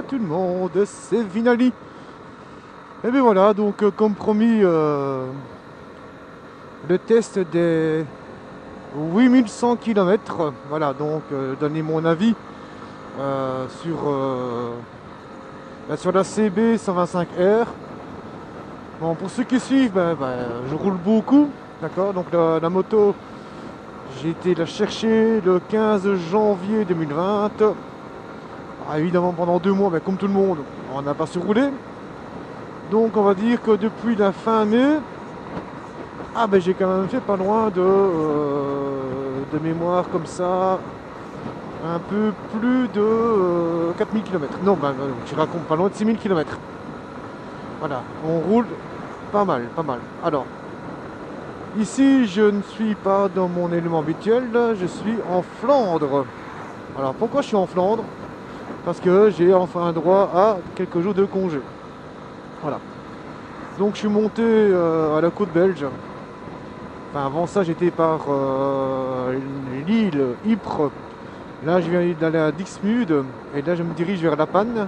à tout le monde, c'est Vinali. Et bien voilà, donc comme promis, le test des 8100 km. Voilà, donc donner mon avis sur la CB 125R. Bon, pour ceux qui suivent, je roule beaucoup, d'accord. Donc la moto, j'ai été la chercher le 15 janvier 2020. Ah, évidemment, pendant 2 mois, comme tout le monde, on n'a pas su rouler. Donc on va dire que depuis la fin mai, j'ai quand même fait pas loin de mémoire comme ça, un peu plus de 4000 km. Non, je raconte pas loin de 6000 km. Voilà, on roule pas mal, pas mal. Alors, ici je ne suis pas dans mon élément habituel, je suis en Flandre. Alors pourquoi je suis en Flandre? Parce que j'ai enfin droit à quelques jours de congé. Voilà. Donc je suis monté à la côte belge. Enfin, avant ça, j'étais par l'île Ypres. Là, je viens d'aller à Dixmude. Et là, je me dirige vers La Panne.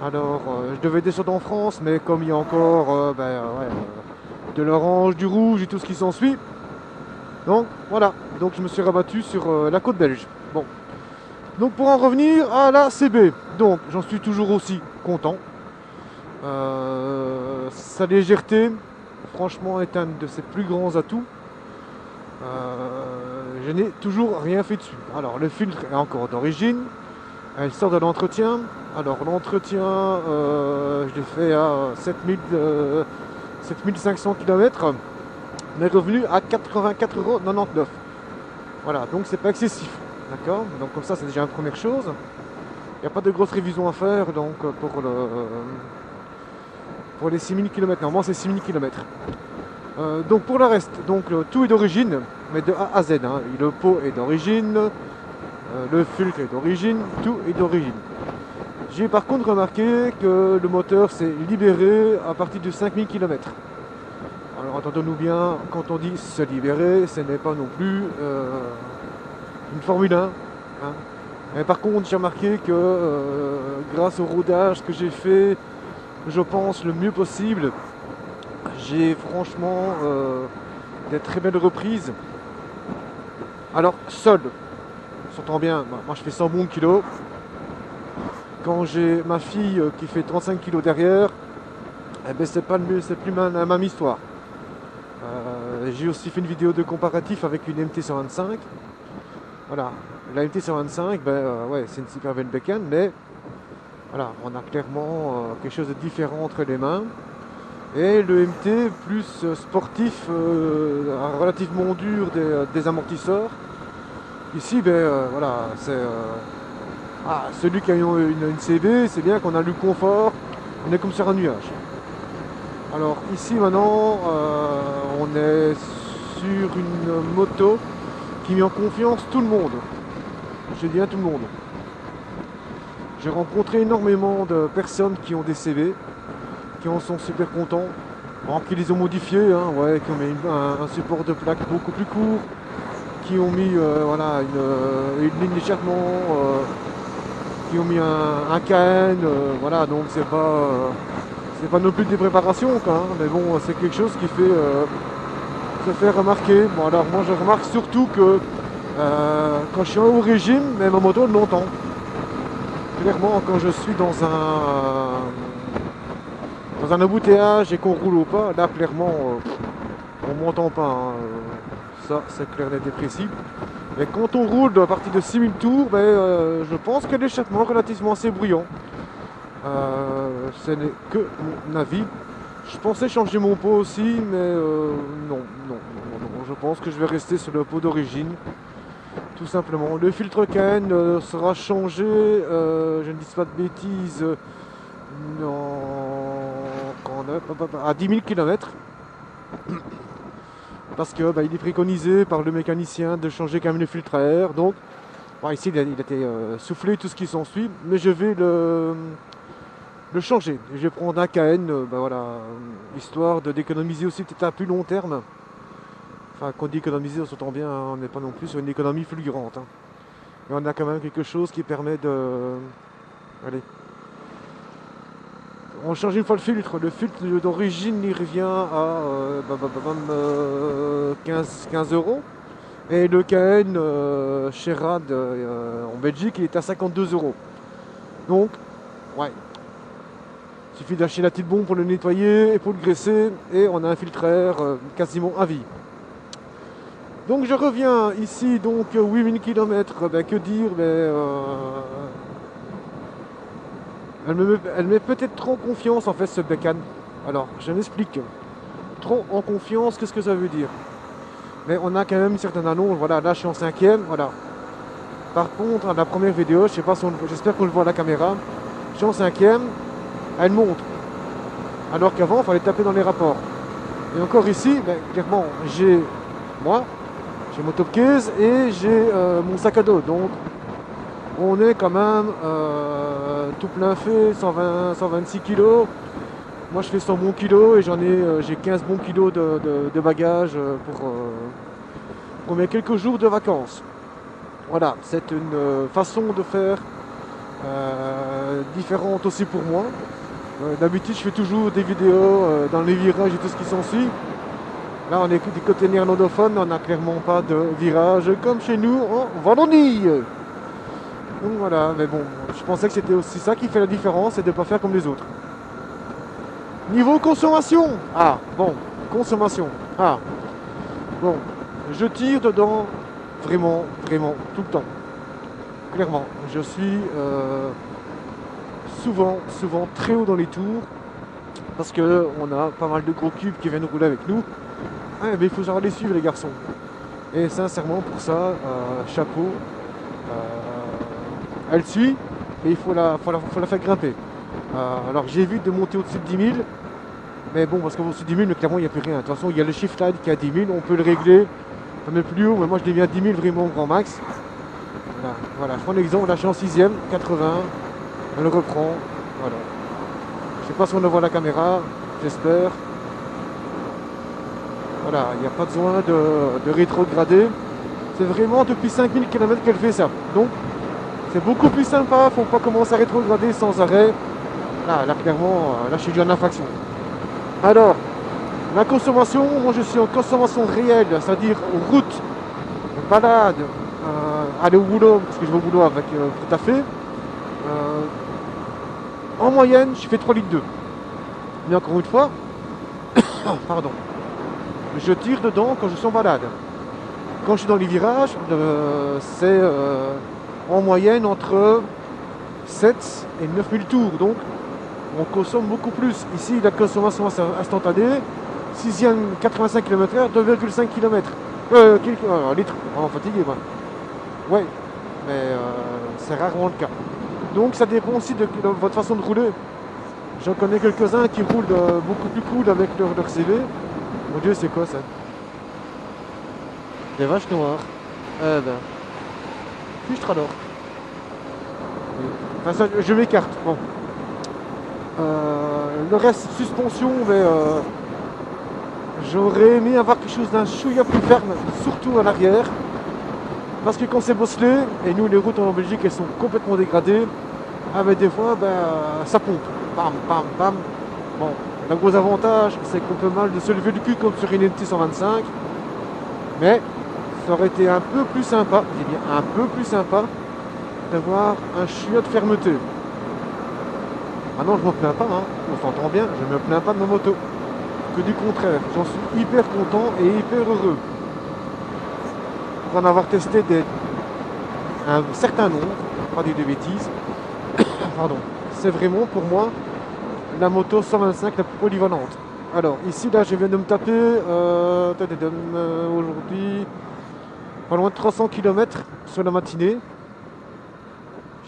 Alors, je devais descendre en France, mais comme il y a encore de l'orange, du rouge et tout ce qui s'ensuit. Donc, voilà. Donc, je me suis rabattu sur la côte belge. Bon. Donc, pour en revenir à la CB. Donc, j'en suis toujours aussi content. Sa légèreté, franchement, est un de ses plus grands atouts. Je n'ai toujours rien fait dessus. Alors le filtre est encore d'origine. Elle sort de l'entretien. Alors l'entretien, je l'ai fait à 7500 km. On est revenu à 84,99 €. Voilà, donc c'est pas excessif. D'accord. Donc comme ça, c'est déjà une première chose. Il n'y a pas de grosse révision à faire donc pour les 6000 km. Normalement c'est 6000 km. Donc pour le reste, tout est d'origine, mais de A à Z. Le pot est d'origine, le filtre est d'origine, tout est d'origine. J'ai par contre remarqué que le moteur s'est libéré à partir de 5000 km. Alors entendons-nous bien, quand on dit se libérer, ce n'est pas non plus une Formule 1. Mais par contre, j'ai remarqué que grâce au rodage que j'ai fait, je pense le mieux possible, j'ai franchement des très belles reprises. Alors, seul, on s'entend bien, moi je fais 100 bons kilos. Quand j'ai ma fille qui fait 35 kilos derrière, c'est plus la même histoire. J'ai aussi fait une vidéo de comparatif avec une MT-125. Voilà, la MT-125, c'est une super belle bécane, mais voilà, on a clairement quelque chose de différent entre les mains. Et le MT plus sportif, relativement dur des amortisseurs. Ici, c'est celui qui a une CB, c'est bien qu'on a le confort, on est comme sur un nuage. Alors ici maintenant, on est sur une moto qui met en confiance tout le monde. Je dis bien tout le monde. J'ai rencontré énormément de personnes qui ont des CB, qui en sont super contents, qui les ont modifiés, qui ont mis un support de plaque beaucoup plus court, qui ont mis une ligne d'échappement, qui ont mis un KN, donc c'est pas non plus des préparations, mais bon, c'est quelque chose qui fait se faire remarquer. Bon, alors moi je remarque surtout que quand je suis au régime, ma moto elle m'entend. Clairement, quand je suis dans un embouteillage et qu'on roule au pas, là clairement on m'entend pas. Ça c'est clair et précis. Mais quand on roule à partir de 6000 tours, je pense que l'échappement est relativement assez bruyant. Ce n'est que mon avis. Je pensais changer mon pot aussi, mais non. Je pense que je vais rester sur le pot d'origine. Tout simplement. Le filtre KN sera changé, je ne dis pas de bêtises, à 10 000 km. Parce que il est préconisé par le mécanicien de changer quand même le filtre à air. Donc ici il a été soufflé, tout ce qui s'ensuit, mais je vais le changer. Je vais prendre un KN, histoire d'économiser aussi peut-être à plus long terme. Enfin, quand on dit économiser, on s'entend bien, on n'est pas non plus sur une économie fulgurante. Mais on a quand même quelque chose qui permet de On change une fois le filtre. Le filtre d'origine il revient à 15 euros. Et le KN chez Rad en Belgique il est à 52 euros. Donc, ouais. Il suffit d'acheter la petite bombe pour le nettoyer et pour le graisser. Et on a un filtre à air quasiment à vie. Donc je reviens ici, donc 8000 km, que dire, elle met peut-être trop en confiance en fait ce bécane. Alors je m'explique. Trop en confiance, qu'est-ce que ça veut dire? Mais on a quand même une certaine allonge, voilà, là je suis en 5ème, voilà. Par contre, à la première vidéo, je sais pas si j'espère qu'on le voit à la caméra, je suis en 5ème, elle monte. Alors qu'avant, il fallait taper dans les rapports. Et encore ici, clairement, j'ai mon top case et j'ai mon sac à dos. Donc on est quand même tout plein fait, 126 kg. Moi je fais 100 bons kilos et j'ai 15 bons kilos de bagages pour mes quelques jours de vacances. Voilà, c'est une façon de faire différente aussi pour moi. D'habitude je fais toujours des vidéos dans les virages et tout ce qui s'ensuit. Là, on est du côté néerlandophone, on n'a clairement pas de virage comme chez nous en Wallonie. Donc voilà, mais bon, je pensais que c'était aussi ça qui fait la différence et de ne pas faire comme les autres. Niveau consommation, consommation, je tire dedans vraiment, vraiment tout le temps. Clairement, je suis souvent très haut dans les tours parce qu'on a pas mal de gros cubes qui viennent rouler avec nous. Mais il faut savoir les suivre les garçons. Et sincèrement pour ça, chapeau. Elle suit, mais il faut la faire grimper. Alors j'évite de monter au-dessus de 10 000. Mais bon, parce qu'au-dessus de 10 000, clairement il n'y a plus rien. De toute façon, il y a le shift line qui est à 10 000, on peut le régler. Ça met plus haut, mais moi je l'ai mis à 10 000 vraiment au grand max. Voilà, je prends l'exemple, là je suis en 6ème, 80. Elle reprend. Voilà. Je sais pas si on le voit à la caméra, j'espère. Voilà, il n'y a pas besoin de rétrograder. C'est vraiment depuis 5000 km qu'elle fait ça. Donc, c'est beaucoup plus sympa. Il ne faut pas commencer à rétrograder sans arrêt. Là clairement, là, je suis déjà en infraction. Alors, la consommation, moi, je suis en consommation réelle, c'est-à-dire route, balade, aller au boulot, parce que je vais au boulot avec pour taffer. En moyenne, je fais 3 litres 2. Mais encore une fois, pardon. Je tire dedans quand je suis en balade. Quand je suis dans les virages, c'est en moyenne entre 7 et 9000 tours. Donc, on consomme beaucoup plus. Ici, la consommation instantanée, 6ème 85 km/h, 2,5 km. Litres, vraiment fatigué, moi. Ouais, mais c'est rarement le cas. Donc, ça dépend aussi de votre façon de rouler. J'en connais quelques-uns qui roulent beaucoup plus cool avec leur CV. Mon Dieu, c'est quoi ça? Des vaches noires. Fichtre alors. Enfin, ça, je m'écarte. Bon. Le reste, suspension, mais j'aurais aimé avoir quelque chose d'un chouïa plus ferme, surtout à l'arrière. Parce que quand c'est bosselé, et nous les routes en Belgique elles sont complètement dégradées, mais des fois ça pompe. Bam, bam, bam. Bon, le gros avantage, c'est qu'on peut mal de se lever du cul comme sur une NT 125. Mais ça aurait été un peu plus sympa, je dis bien un peu plus sympa, d'avoir un chouïa de fermeté. Maintenant je ne me plains pas, hein. On s'entend bien, je ne me plains pas de ma moto. Que du contraire, j'en suis hyper content et hyper heureux. Pour en avoir testé un certain nombre, pas dire de bêtises, pardon, c'est vraiment pour moi la moto 125 la plus polyvalente. Alors ici là je viens de me taper aujourd'hui pas loin de 300 km sur la matinée.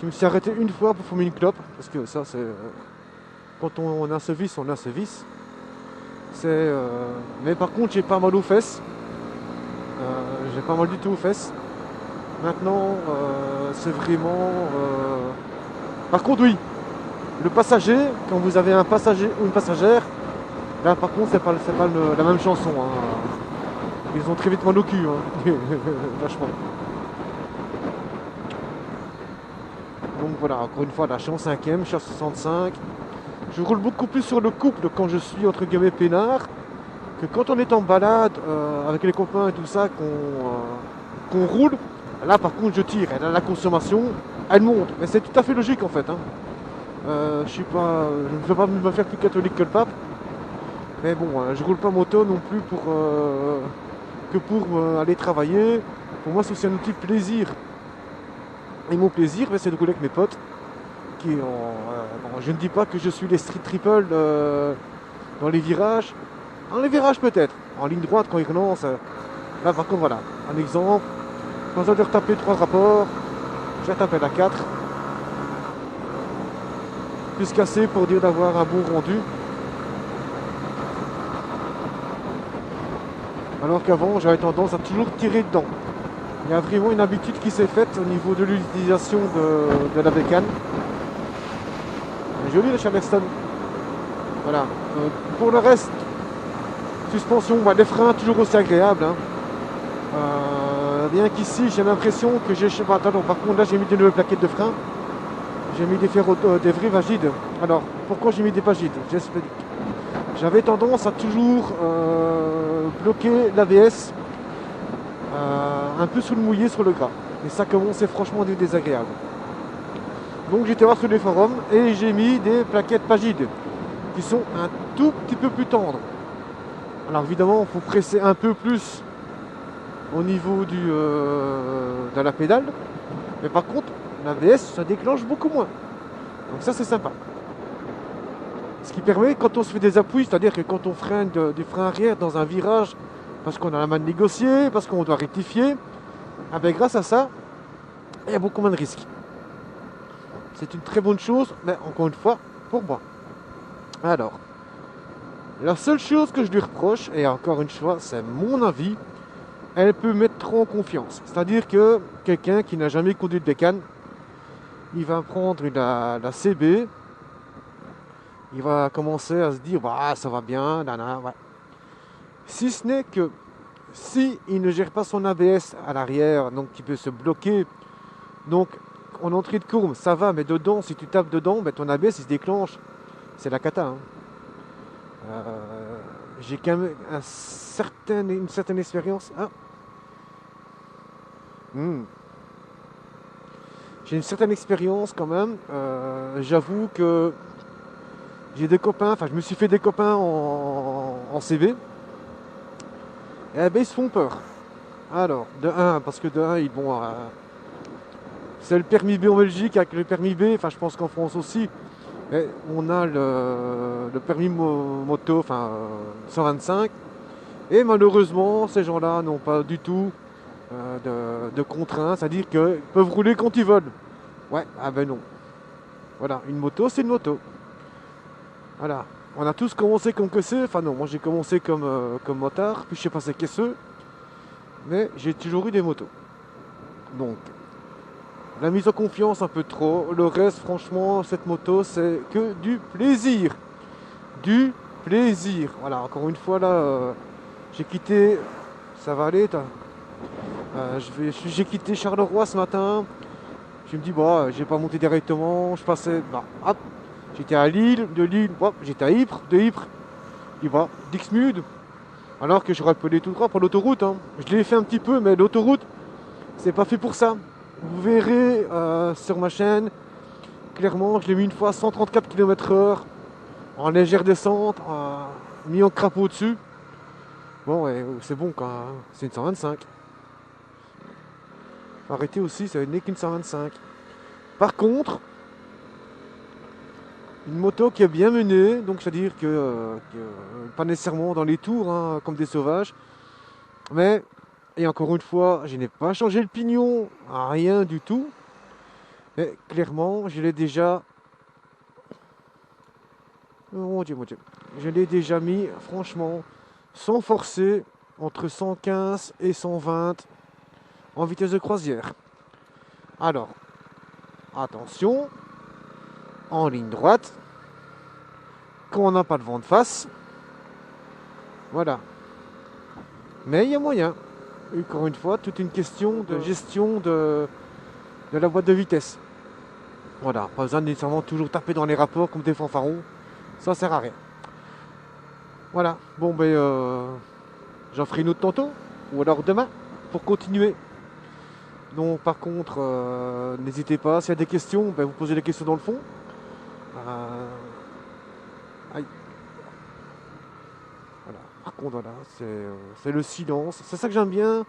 Je me suis arrêté une fois pour fumer une clope, parce que ça c'est... quand on a ce vice, on a ce vice. Mais par contre j'ai pas mal aux fesses. J'ai pas mal du tout aux fesses. Maintenant c'est vraiment... Par contre oui, le passager, quand vous avez un passager ou une passagère, là par contre c'est pas la même chanson. Hein. Ils ont très vite mal au cul, hein. Vachement. Donc voilà, encore une fois, là je suis en 5ème, je suis à 65. Je roule beaucoup plus sur le couple quand je suis entre guillemets peinard que quand on est en balade avec les copains et tout ça, qu'on roule. Là par contre je tire, et là, la consommation elle monte, mais c'est tout à fait logique en fait. Hein. Je suis pas, je ne veux pas me faire plus catholique que le pape, mais bon, je roule pas moto non plus que pour aller travailler. Pour moi c'est aussi un outil de plaisir. Et mon plaisir, c'est de rouler avec mes potes. Bon, je ne dis pas que je suis les street triple dans les virages. Dans les virages peut-être. En ligne droite quand ils relancent. Là par contre voilà. Un exemple. Pas besoin de retaper 3 rapports. J'ai tapé la 4. Plus qu'assez pour dire d'avoir un bon rendu. Alors qu'avant j'avais tendance à toujours tirer dedans. Il y a vraiment une habitude qui s'est faite au niveau de l'utilisation de la bécane. Joli le Charleston. Voilà. Pour le reste, suspension, les freins toujours aussi agréables. Hein. Bien qu'ici, j'ai l'impression que j'ai. Attends, par contre, là, j'ai mis des nouvelles plaquettes de frein. J'ai mis des vrais Vagides. Alors, pourquoi j'ai mis des Vagides? J'explique. J'avais tendance à toujours bloquer l'ABS un peu sous le mouillé, sur le gras. Et ça commençait franchement à être désagréable. Donc j'étais voir sur les forums et j'ai mis des plaquettes Vagides qui sont un tout petit peu plus tendres. Alors évidemment, il faut presser un peu plus au niveau de la pédale. Mais par contre, l'ABS, ça déclenche beaucoup moins. Donc ça, c'est sympa. Ce qui permet, quand on se fait des appuis, c'est-à-dire que quand on freine du frein arrière dans un virage, parce qu'on a la main de négocier, parce qu'on doit rectifier, grâce à ça, il y a beaucoup moins de risques. C'est une très bonne chose, mais encore une fois, pour moi. Alors, la seule chose que je lui reproche, et encore une fois, c'est mon avis, elle peut mettre trop en confiance. C'est-à-dire que quelqu'un qui n'a jamais conduit de bécane, il va prendre la CB, il va commencer à se dire, bah, ça va bien, ouais. Si ce n'est que, si il ne gère pas son ABS à l'arrière, donc il peut se bloquer, donc en entrée de courbe, ça va, mais dedans, si tu tapes dedans, ton ABS il se déclenche. C'est la cata. Hein. J'ai quand même une certaine expérience. Ah. J'ai une certaine expérience quand même. J'avoue que j'ai des copains, je me suis fait des copains en CB. Et ils se font peur. Alors, de 1, parce que de 1, ils vont. C'est le permis B en Belgique avec le permis B, je pense qu'en France aussi. Et on a le permis moto, 125. Et malheureusement, ces gens-là n'ont pas du tout de contraintes, c'est-à-dire qu'ils peuvent rouler quand ils veulent. Ouais, non. Voilà, une moto, c'est une moto. Voilà. On a tous commencé comme caisseux. Non, moi j'ai commencé comme motard, puis je sais pas c'est caisseux. Mais j'ai toujours eu des motos. Donc, la mise en confiance un peu trop. Le reste, franchement, cette moto, c'est que du plaisir. Du plaisir. Voilà, encore une fois, là, j'ai quitté... Ça va aller, j'ai quitté Charleroi ce matin. Je me dis, j'ai pas monté directement. Je passais... hop. J'étais à Lille. De Lille, j'étais à Ypres. De Ypres, Dixmude. Alors que j'aurais pu aller tout droit pour l'autoroute. Hein. Je l'ai fait un petit peu, mais l'autoroute, c'est pas fait pour ça. Vous verrez sur ma chaîne, clairement, je l'ai mis une fois à 134 km/h, en légère descente, mis en crapaud dessus. Bon, ouais, c'est bon quand c'est une 125. Faut arrêter aussi, ça n'est qu'une 125. Par contre, une moto qui est bien menée, donc c'est-à-dire que pas nécessairement dans les tours, hein, comme des sauvages, mais... Et encore une fois, je n'ai pas changé le pignon, rien du tout. Mais clairement, je l'ai déjà... Oh, mon Dieu. Je l'ai déjà mis, franchement, sans forcer, entre 115 et 120 en vitesse de croisière. Alors, attention, en ligne droite, quand on n'a pas de vent de face, voilà. Mais il y a moyen. Encore une fois, toute une question de gestion de la boîte de vitesse. Voilà, pas besoin de nécessairement toujours taper dans les rapports comme des fanfarons. Ça sert à rien. Voilà, bon ben j'en ferai une autre tantôt, ou alors demain, pour continuer. Donc par contre, n'hésitez pas, s'il y a des questions, ben, vous posez les questions dans le fond. Aïe. Voilà. Par contre, voilà, c'est le silence. C'est ça que j'aime bien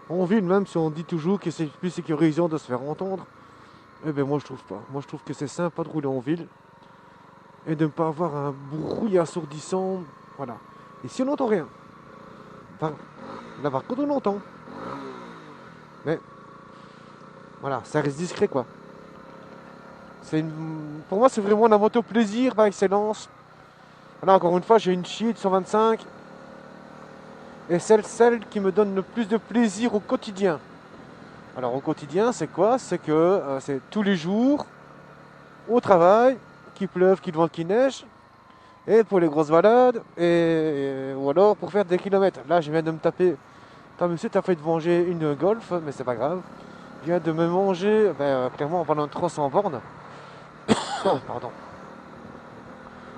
en ville, même si on dit toujours que c'est plus sécurisant de se faire entendre. Eh ben moi je trouve pas. Moi je trouve que c'est sympa de rouler en ville et de ne pas avoir un bruit assourdissant. Voilà. Ici on n'entend rien. Enfin, là par contre on entend. Mais voilà, ça reste discret quoi. Pour moi c'est vraiment la moto plaisir par excellence. Voilà, encore une fois j'ai une Chiid 125. Et celle qui me donne le plus de plaisir au quotidien. Alors au quotidien c'est quoi? C'est que c'est tous les jours, au travail, qu'il pleuve, qu'il vente, qu'il neige. Et pour les grosses balades, ou alors pour faire des kilomètres. Là, je viens de me taper. Attends, monsieur, t'as fait de manger une Golf, mais c'est pas grave. Je viens de me manger, clairement, pendant 300 bornes. Pardon.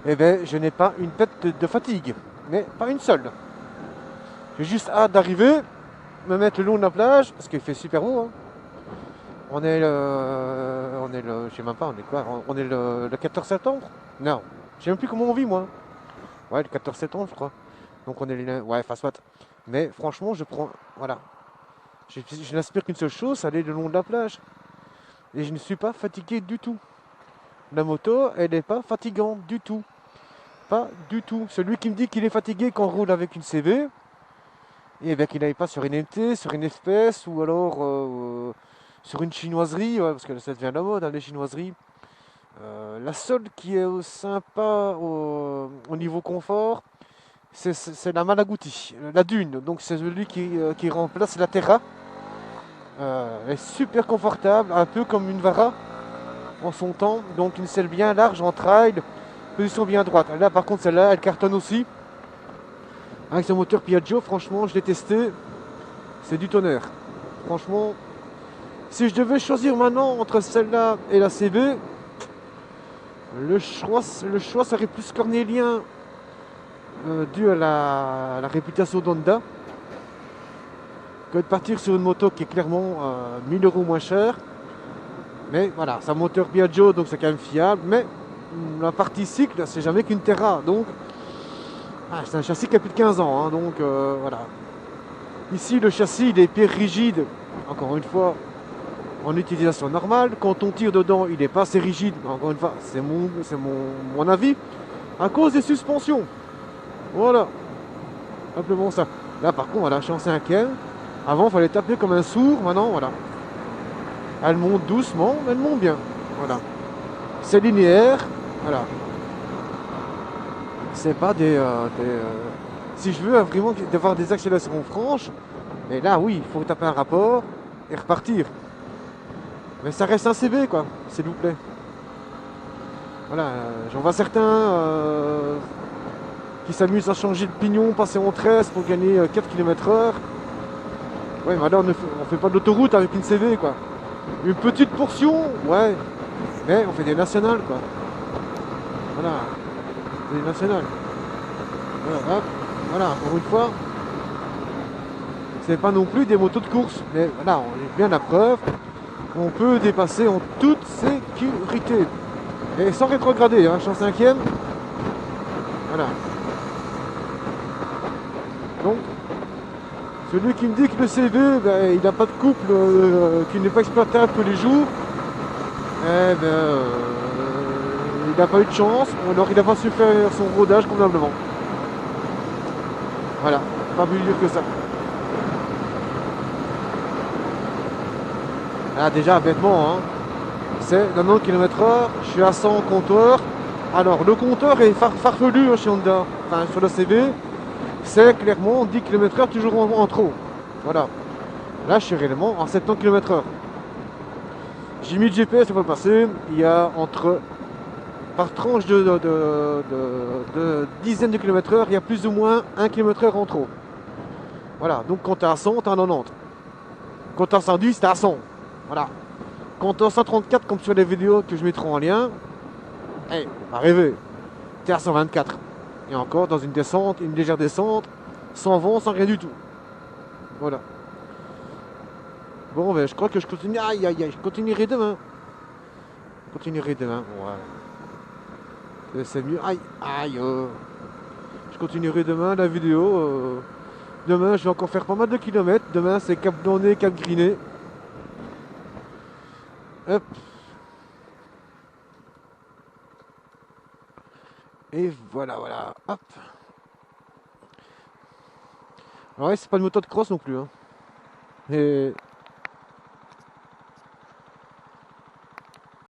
Et ben, je n'ai pas une tête de fatigue, mais pas une seule. J'ai juste hâte d'arriver, me mettre le long de la plage, parce qu'il fait super beau. Hein. On est le, je sais même pas, on est quoi? On est le 14 septembre? Non, je sais même plus comment on vit moi. Ouais, le 14 septembre, je crois. Donc on est le... Ouais, enfin soit. Mais franchement, je prends... Voilà. Je n'aspire qu'une seule chose, aller le long de la plage. Et je ne suis pas fatigué du tout. La moto, elle n'est pas fatigante du tout. Pas du tout. Celui qui me dit qu'il est fatigué quand on roule avec une CB, et bien qu'il n'aille pas sur une MT, sur une espèce, ou alors sur une chinoiserie, ouais, parce que ça devient la mode, hein, les chinoiseries. La seule qui est sympa au niveau confort, c'est la Malaguti, la Dune. Donc c'est celui qui remplace la Terra. Elle est super confortable, un peu comme une Vara en son temps. Donc une selle bien large en trail, position bien droite. Là par contre celle-là, elle cartonne aussi. Avec son moteur Piaggio, franchement je l'ai testé. C'est du tonnerre. Franchement, si je devais choisir maintenant entre celle-là et la CB, le choix serait plus cornélien, dû à la réputation d'Honda, que de partir sur une moto qui est clairement 1000 € moins chère. Mais voilà, c'est un moteur Piaggio, donc c'est quand même fiable. Mais la partie cycle, c'est jamais qu'une Terra. Donc, c'est un châssis qui a plus de 15 ans. Hein, donc voilà. Ici, le châssis, il est hyper rigide. Encore une fois, en utilisation normale. Quand on tire dedans, il n'est pas assez rigide. Encore une fois, c'est mon avis. À cause des suspensions. Voilà. Simplement ça. Là, par contre, voilà, je suis en 5ème. Avant, il fallait taper comme un sourd. Maintenant, voilà. Elle monte doucement, mais elle monte bien. Voilà. C'est linéaire. Voilà. C'est pas si je veux vraiment avoir des accélérations franches, et là, oui, il faut taper un rapport et repartir. Mais ça reste un CB, quoi, s'il vous plaît. Voilà, j'en vois certains qui s'amusent à changer de pignon, passer en 13 pour gagner 4 km/h. Ouais, mais là, on fait pas de l'autoroute avec une CB, quoi. Une petite portion, ouais, mais on fait des nationales, quoi. Voilà, des nationales. Voilà, hop, voilà, encore une fois, c'est pas non plus des motos de course, mais voilà, on est bien la preuve. On peut dépasser en toute sécurité. Et sans rétrograder, hein, je suis en 5ème. Voilà. Donc, celui qui me dit que le CV, il n'a pas de couple, qu'il n'est pas exploitable tous les jours, eh ben, il n'a pas eu de chance, ou alors il n'a pas su faire son rodage convenablement. Voilà, pas plus dire que ça. Là déjà bêtement, hein, c'est 90 km/h, je suis à 100 compteur. Alors le compteur est farfelu chez Honda, enfin sur le CB, c'est clairement 10 km/h toujours en trop. Voilà. Là je suis réellement en 70 km/h. J'ai mis le GPS, ça va passer. Il y a par tranche de dizaines de km/h, il y a plus ou moins 1 km/h en trop. Voilà, donc quand tu es à 100, tu es à 90. Quand tu es à 110, tu es à 100. Voilà. Quand tu es à 134, comme sur les vidéos que je mettrai en lien, pas rêver. j'étais à 124. Et encore dans une descente, une légère descente, sans vent, sans rien du tout. Voilà. Bon, ben, je crois que je continue. Aïe, aïe, aïe, je continuerai demain. Je continuerai demain. Ouais. C'est mieux. Aïe, aïe. Je continuerai demain la vidéo. Demain, je vais encore faire pas mal de kilomètres. Demain, c'est Cap Blondet, Cap Griné. Hop. Et voilà, voilà. Hop. Alors ouais, c'est pas une moto de cross non plus. Hein. Et